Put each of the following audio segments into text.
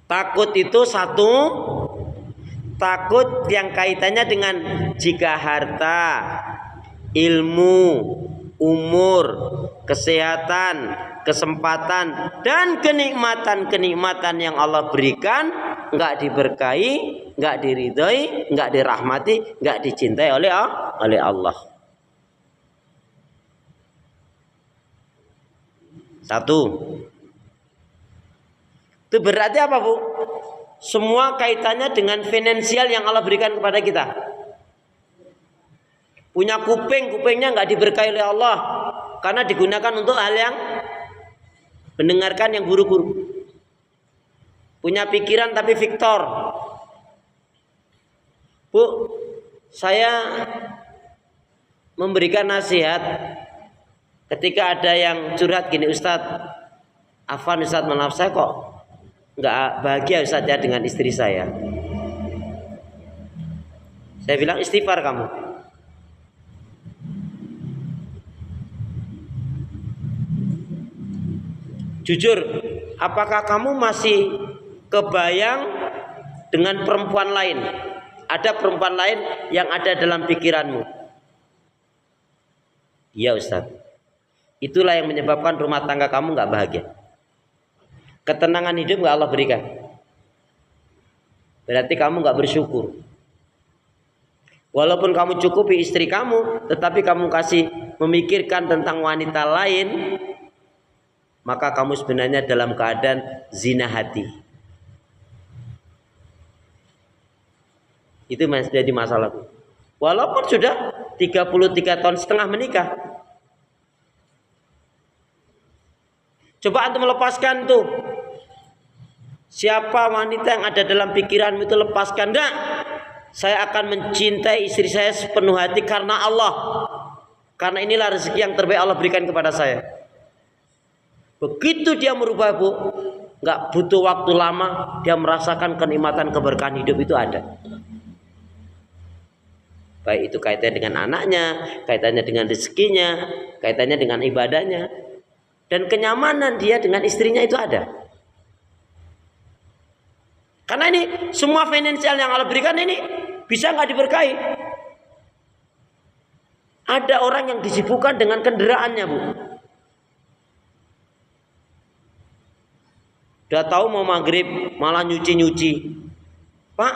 Takut itu satu, takut yang kaitannya dengan jika harta, ilmu, umur, kesehatan, kesempatan dan kenikmatan yang Allah berikan enggak diberkahi, enggak diridhoi, enggak dirahmati, enggak dicintai oleh Allah. Satu. Itu berarti apa, Bu? Semua kaitannya dengan finansial yang Allah berikan kepada kita. Punya kuping, kupingnya nggak diberkahi oleh Allah karena digunakan untuk hal yang mendengarkan yang buruk-buruk. Punya pikiran tapi Victor. Bu, saya memberikan nasihat ketika ada yang curhat gini, Ustadz, Afan Ustadz, maaf saya kok nggak bahagia Ustadz ya dengan istri saya. Saya bilang istighfar kamu. Jujur, apakah kamu masih kebayang dengan perempuan lain? Ada perempuan lain yang ada dalam pikiranmu? Iya Ustadz. Itulah yang menyebabkan rumah tangga kamu nggak bahagia. Ketenangan hidup nggak Allah berikan. Berarti kamu nggak bersyukur. Walaupun kamu cukupi istri kamu, tetapi kamu kasih memikirkan tentang wanita lain, maka kamu sebenarnya dalam keadaan zina hati. Itu jadi masalah. Walaupun sudah 33 tahun setengah menikah. Coba antum melepaskan tuh. Siapa wanita yang ada dalam pikiranmu itu lepaskan. Enggak. Saya akan mencintai istri saya sepenuh hati karena Allah. Karena inilah rezeki yang terbaik Allah berikan kepada saya. Begitu dia merubah, Bu, enggak butuh waktu lama dia merasakan kenikmatan keberkahan hidup itu ada. Baik itu kaitannya dengan anaknya, kaitannya dengan rezekinya, kaitannya dengan ibadahnya, dan kenyamanan dia dengan istrinya itu ada. Karena ini semua finansial yang Allah berikan ini bisa nggak diberkahi. Ada orang yang disibukkan dengan kendaraannya, Bu. Udah tahu mau maghrib malah nyuci-nyuci. Pak,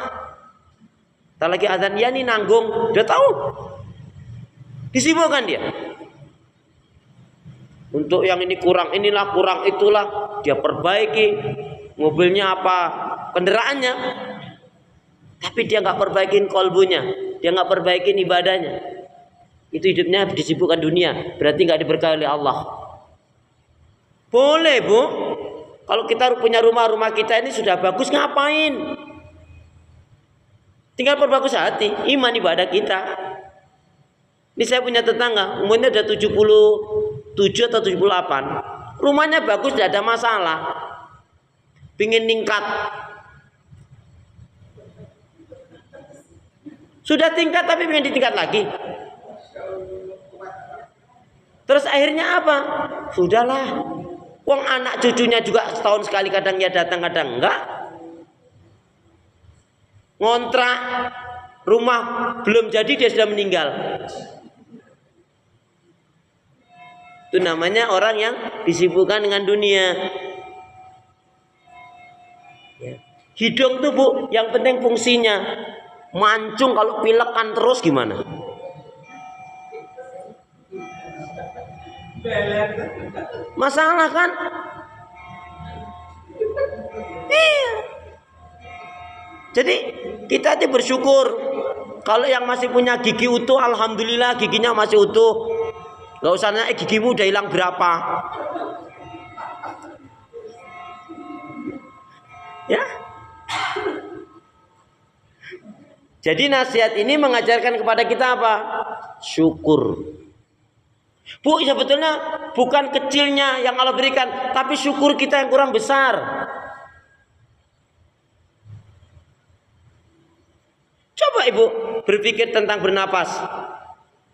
tak lagi azan ya nih nanggung. Udah tahu. Disibukkan dia. Untuk yang ini kurang, inilah kurang itulah, dia perbaiki. Mobilnya apa, kendaraannya, tapi dia nggak perbaikin kolbunya, dia nggak perbaikin ibadahnya. Itu hidupnya disibukkan dunia, berarti nggak diberkahi oleh Allah. Boleh, Bu, kalau kita punya rumah kita ini sudah bagus, ngapain? Tinggal perbagus hati, iman ibadah kita. Ini saya punya tetangga, umurnya udah 77 atau 78, rumahnya bagus, tidak ada masalah. Pingin ningkat, sudah tingkat tapi pengen ditingkat lagi. Terus akhirnya apa? Sudahlah, wong anak cucunya juga setahun sekali kadang ya datang kadang enggak. Ngontrak rumah belum jadi dia sudah meninggal. Itu namanya orang yang disibukkan dengan dunia. Hidung tuh, Bu, yang penting fungsinya. Mancung kalau pilekan terus gimana? Masalah kan? Iya. Jadi kita tuh bersyukur. Kalau yang masih punya gigi utuh, alhamdulillah giginya masih utuh. Gak usah nanya gigimu udah hilang berapa. Ya. Jadi nasihat ini mengajarkan kepada kita apa? Syukur. Bu, sebetulnya bukan kecilnya yang Allah berikan, tapi syukur kita yang kurang besar. Coba Ibu berpikir tentang bernapas.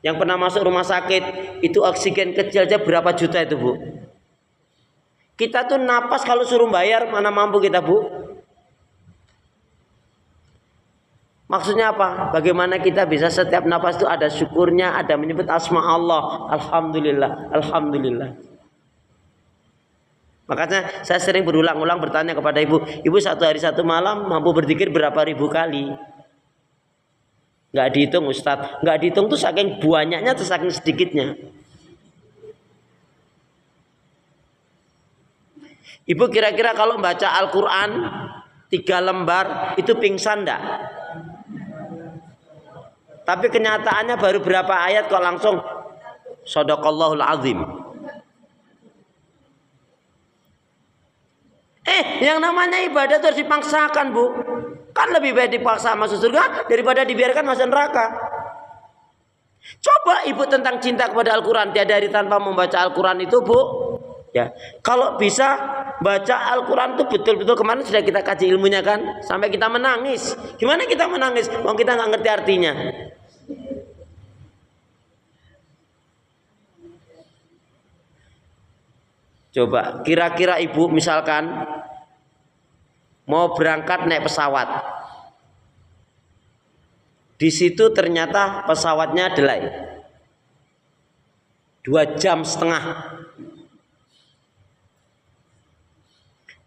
Yang pernah masuk rumah sakit, itu oksigen kecil aja berapa juta itu, Bu? Kita tuh napas kalau suruh bayar, mana mampu kita, Bu? Maksudnya apa? Bagaimana kita bisa setiap nafas itu ada syukurnya, ada menyebut asma Allah. Alhamdulillah, alhamdulillah. Makanya saya sering berulang-ulang bertanya kepada ibu, ibu satu hari satu malam mampu berzikir berapa ribu kali? Nggak dihitung Ustadz, nggak dihitung tuh saking banyaknya atau saking sedikitnya. Ibu kira-kira kalau baca Al-Quran 3 lembar itu pingsan enggak? Tapi kenyataannya baru berapa ayat kok langsung Shadaqallahul Azim. Yang namanya ibadah itu harus dipaksakan, Bu. Kan lebih baik dipaksa masuk surga daripada dibiarkan masuk neraka. Coba ibu tentang cinta kepada Al-Quran, tiada hari tanpa membaca Al-Quran itu, Bu. Ya, kalau bisa baca Al-Quran itu betul-betul, kemarin sudah kita kaji ilmunya kan, sampai kita menangis. Gimana kita menangis? Wong kita nggak ngerti artinya. Coba kira-kira ibu misalkan mau berangkat naik pesawat, di situ ternyata pesawatnya delay 2,5 jam.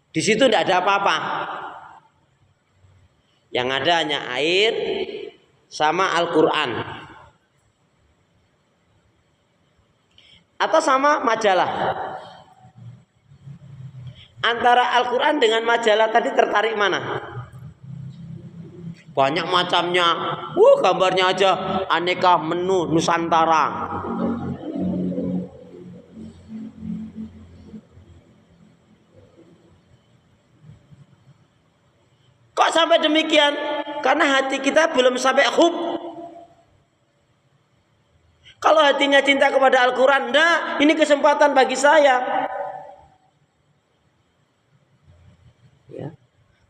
Di situ tidak ada apa-apa. Yang ada hanya air sama Al-Quran. Atau sama majalah. Antara Al-Quran dengan majalah tadi tertarik mana? Banyak macamnya. Gambarnya aja aneka menu Nusantara. Kok sampai demikian? Karena hati kita belum sampai hub. Kalau hatinya cinta kepada Al-Quran, nah ini kesempatan bagi saya. Ya.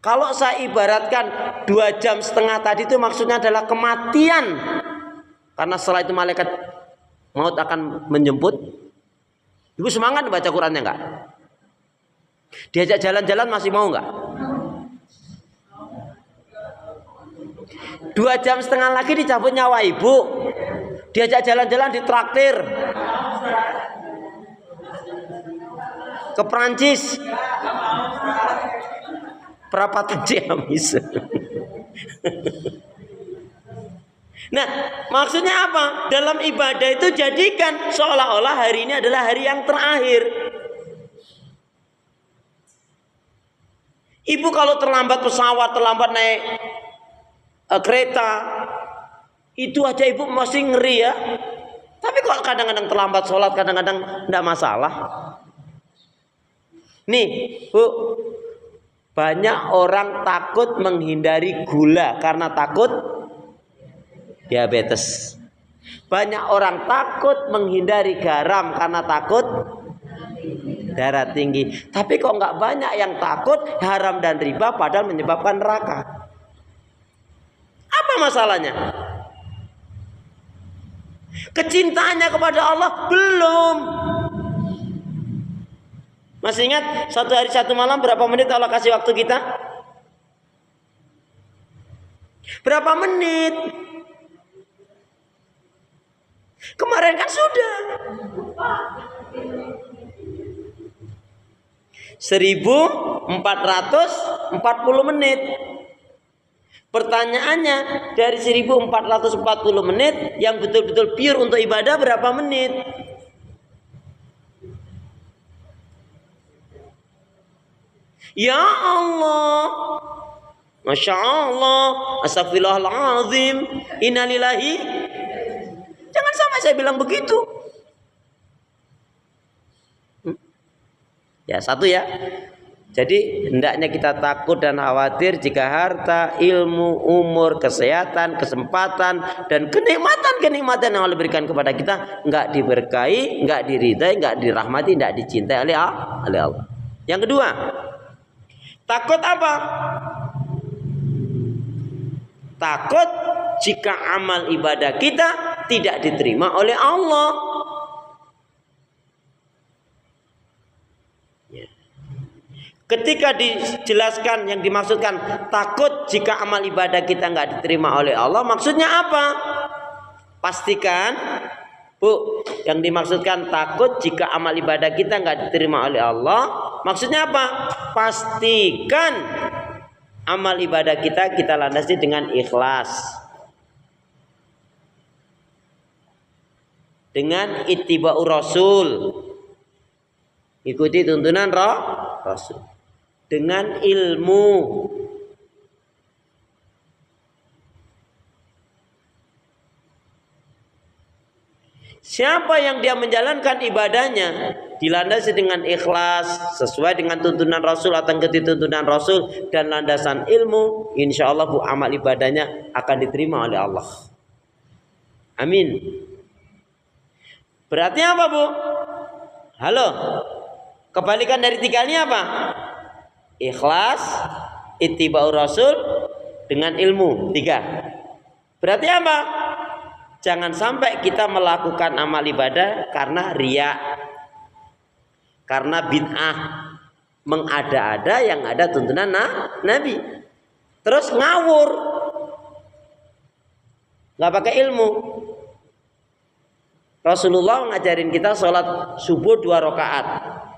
Kalau saya ibaratkan 2,5 jam tadi itu maksudnya adalah kematian. Karena setelah itu malaikat maut akan menjemput. Ibu semangat baca Qurannya enggak? Diajak jalan-jalan masih mau enggak? 2,5 jam lagi dicabut nyawa ibu. Diajak jalan-jalan ditraktir ke Perancis. Berapa jam bisa? Nah, maksudnya apa? Dalam ibadah itu jadikan seolah-olah hari ini adalah hari yang terakhir. Ibu kalau terlambat pesawat, terlambat naik kereta, itu aja ibu masih ngeri ya. Tapi kalau kadang-kadang terlambat sholat, kadang-kadang tidak masalah. Nih, Bu, banyak orang takut menghindari gula karena takut diabetes. Banyak orang takut menghindari garam karena takut darah tinggi. Tapi kok nggak banyak yang takut haram dan riba padahal menyebabkan neraka. Apa masalahnya? Kecintaannya kepada Allah belum. Masih ingat satu hari satu malam berapa menit Allah kasih waktu kita? Berapa menit? Kemarin kan sudah 1440 menit. Pertanyaannya, dari 1440 menit yang betul-betul pure untuk ibadah berapa menit? Ya Allah, Masya Allah, Astagfirullahaladzim, innalillahi. Jangan sampai saya bilang begitu. Ya, satu ya. Jadi hendaknya kita takut dan khawatir jika harta, ilmu, umur, kesehatan, kesempatan dan kenikmatan yang Allah berikan kepada kita enggak diberkahi, enggak diridai, enggak dirahmati, enggak dicintai oleh Allah. Yang kedua, takut apa? Takut jika amal ibadah kita tidak diterima oleh Allah. Ketika dijelaskan yang dimaksudkan takut jika amal ibadah kita nggak diterima oleh Allah, maksudnya apa? Pastikan, Bu, yang dimaksudkan takut jika amal ibadah kita nggak diterima oleh Allah, maksudnya apa? Pastikan amal ibadah kita landasi dengan ikhlas, dengan ittiba'ur rasul, ikuti tuntunan Rasul, dengan ilmu. Siapa yang dia menjalankan ibadahnya dilandasi dengan ikhlas sesuai dengan tuntunan Rasul atau ikuti tuntunan Rasul dan landasan ilmu, insya Allah Bu, amal ibadahnya akan diterima oleh Allah. Amin. Berarti apa, Bu? Halo. Kebalikan dari tiga ini apa? Ikhlas, ittiba'ur rasul, dengan ilmu. 3. Berarti apa? Jangan sampai kita melakukan amal ibadah karena riya, karena bid'ah, mengada-ada yang ada tuntunan Nabi, terus ngawur, nggak pakai ilmu. Rasulullah ngajarin kita sholat subuh 2 rakaat.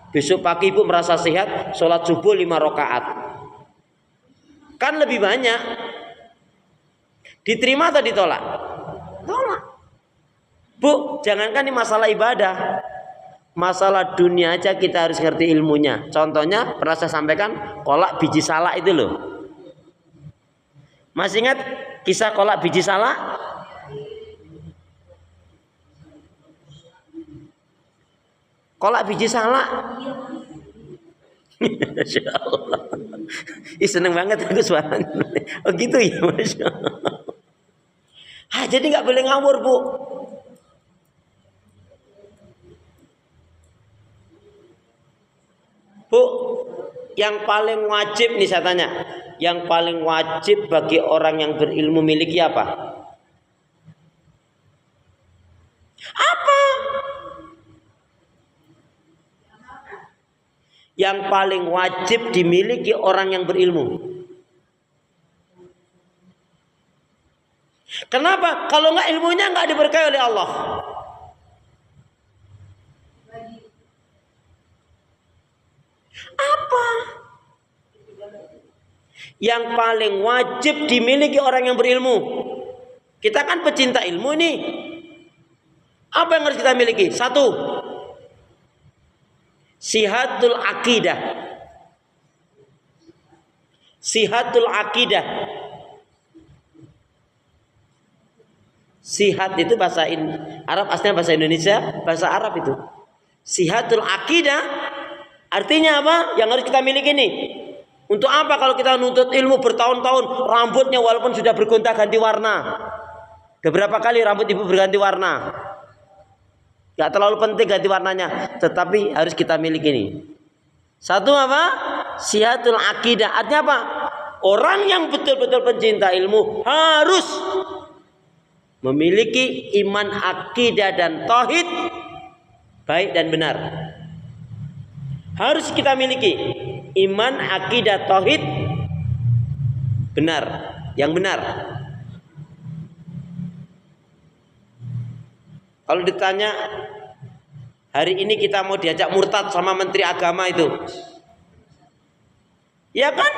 Besok pagi ibu merasa sehat, sholat subuh 5 rakaat. Kan lebih banyak. Diterima atau ditolak? Tolak. Bu, jangankan ini masalah ibadah, masalah dunia aja kita harus ngerti ilmunya. Contohnya pernah saya sampaikan kolak biji salak itu loh. Masih ingat kisah kolak biji salak? Kolak biji salak. Masya Allah. Seneng banget aku suaranya. Oh gitu ya, Masya Allah. Jadi nggak boleh ngawur, Bu. Bu, yang paling wajib nih saya tanya, yang paling wajib bagi orang yang berilmu miliki apa? Apa? Yang paling wajib dimiliki orang yang berilmu. Kenapa? Kalau nggak ilmunya nggak diberkahi oleh Allah. Apa? Yang paling wajib dimiliki orang yang berilmu. Kita kan pecinta ilmu nih. Apa yang harus kita miliki? 1. Sihatul akidah. Sihatul akidah. Sihat itu bahasa Arab, aslinya bahasa Indonesia, bahasa Arab itu. Sihatul akidah artinya apa? Yang harus kita miliki nih. Untuk apa kalau kita nuntut ilmu bertahun-tahun, rambutnya walaupun sudah bergonta-ganti warna. Beberapa kali rambut ibu berganti warna. Gak terlalu penting ganti warnanya, tetapi harus kita miliki nih. 1 apa? Sihatul akidah. Artinya apa? Orang yang betul-betul pencinta ilmu harus memiliki iman, akidah dan tauhid baik dan benar. Harus kita miliki iman, akidah, tauhid benar, yang benar. Kalau ditanya hari ini kita mau diajak murtad sama menteri agama itu, ya kan?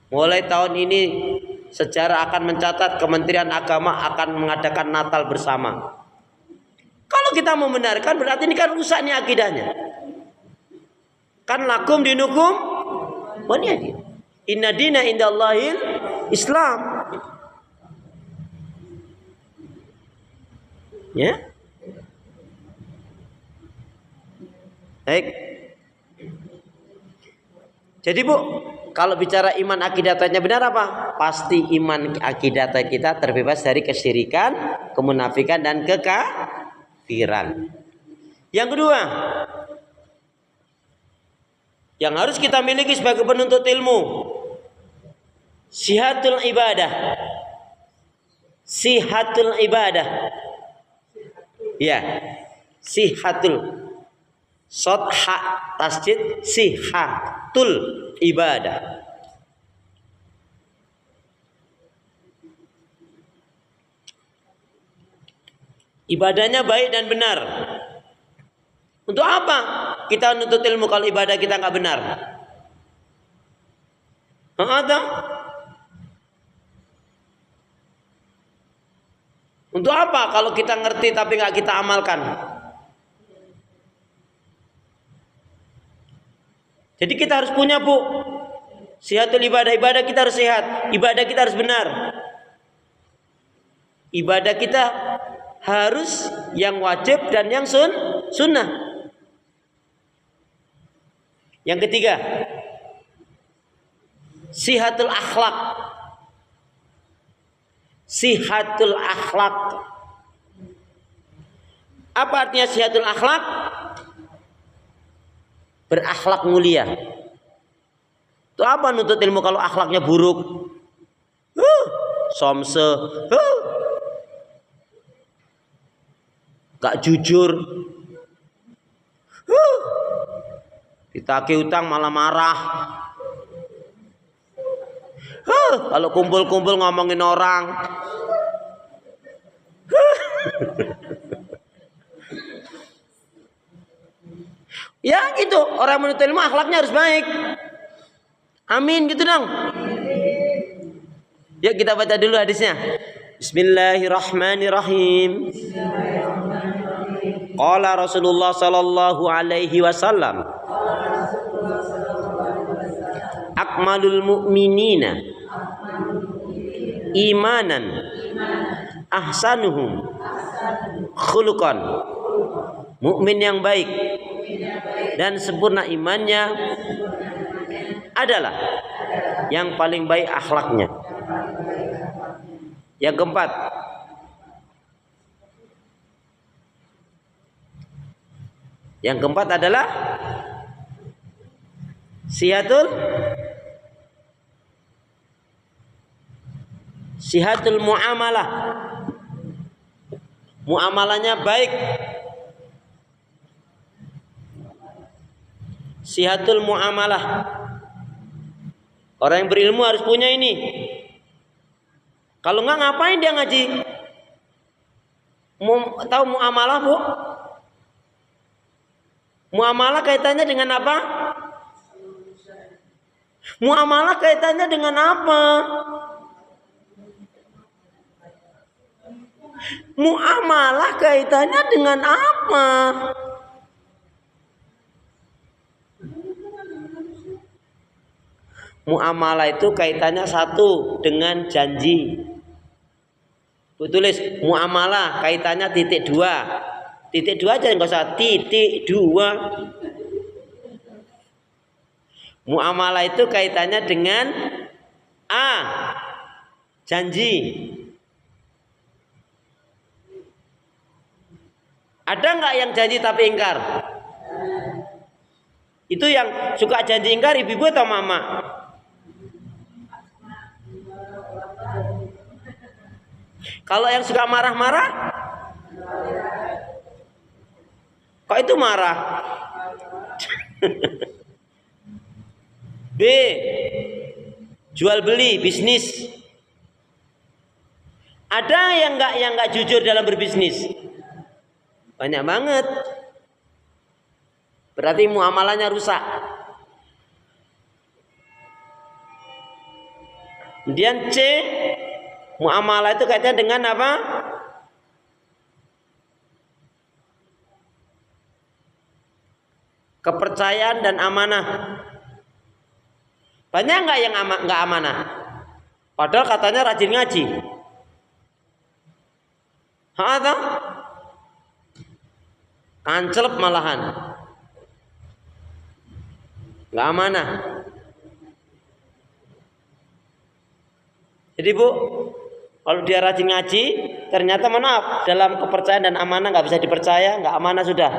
Mulai tahun ini sejarah akan mencatat Kementerian Agama akan mengadakan Natal bersama. Kalau kita membenarkan berarti ini kan rusak nih akidahnya. Kan lakum dinukum waliyadin. Inna dina indallahil Islam. Ya. Baik. Jadi Bu, kalau bicara iman akidah tauhidnya benar apa? Pasti iman akidah kita terbebas dari kesyirikan, kemunafikan dan kekafiran. Yang kedua, yang harus kita miliki sebagai penuntut ilmu, sihatul ibadah. Sihatul ibadah. Ya, sihatul. Shad ha tasjid sihatul ibadah. Ibadahnya baik dan benar. Untuk apa kita nuntut ilmu kalau ibadah kita nggak benar? Ada. Untuk apa kalau kita ngerti tapi nggak kita amalkan? Jadi kita harus punya, Bu, sihatul ibadah. Ibadah kita harus sehat. Ibadah kita harus benar. Ibadah kita harus yang wajib dan yang sunnah. Yang ketiga, sihatul akhlak. Sihatul akhlak. Apa artinya sihatul akhlak? Berakhlak mulia. Itu apa nuntut ilmu kalau akhlaknya buruk? Somse, gak jujur, ditagih utang malah marah. Kalau kumpul-kumpul ngomongin orang. Ya gitu, orang menuntut ilmu akhlaknya harus baik. Amin gitu dong. Yuk kita baca dulu hadisnya. Bismillahirrahmanirrahim. Qala Rasulullah sallallahu alaihi wasallam, akmalul mu'minina imanan ahsanuhum khuluqan. Mukmin yang baik dan sempurna imannya adalah yang paling baik akhlaknya. Yang keempat, adalah sihatul muamalah. Muamalahnya baik. Sihatul muamalah. Orang yang berilmu harus punya ini. Kalau enggak ngapain dia ngaji? Tahu muamalah, Bu? Muamalah kaitannya dengan apa? Muamalah kaitannya dengan apa? Muamalah kaitannya dengan apa? Muamalah itu kaitannya satu dengan janji. Tulis muamalah kaitannya titik dua. Titik dua aja, nggak usah titik dua. Muamalah itu kaitannya dengan A, janji. Ada nggak yang janji tapi ingkar? Itu yang suka janji ingkar ibu atau mama? Kalau yang suka marah-marah, kok itu marah? B, jual beli bisnis. Ada yang nggak jujur dalam berbisnis? Banyak banget. Berarti muamalahnya rusak. Kemudian C, muamalah itu kaitannya dengan apa? Kepercayaan dan amanah. Banyak nggak yang nggak amanah? Padahal katanya rajin ngaji. Ada? Kancelep malahan. Nggak amanah. Jadi Bu, kalau dia rajin ngaji, ternyata maaf dalam kepercayaan dan amanah nggak bisa dipercaya, nggak amanah sudah.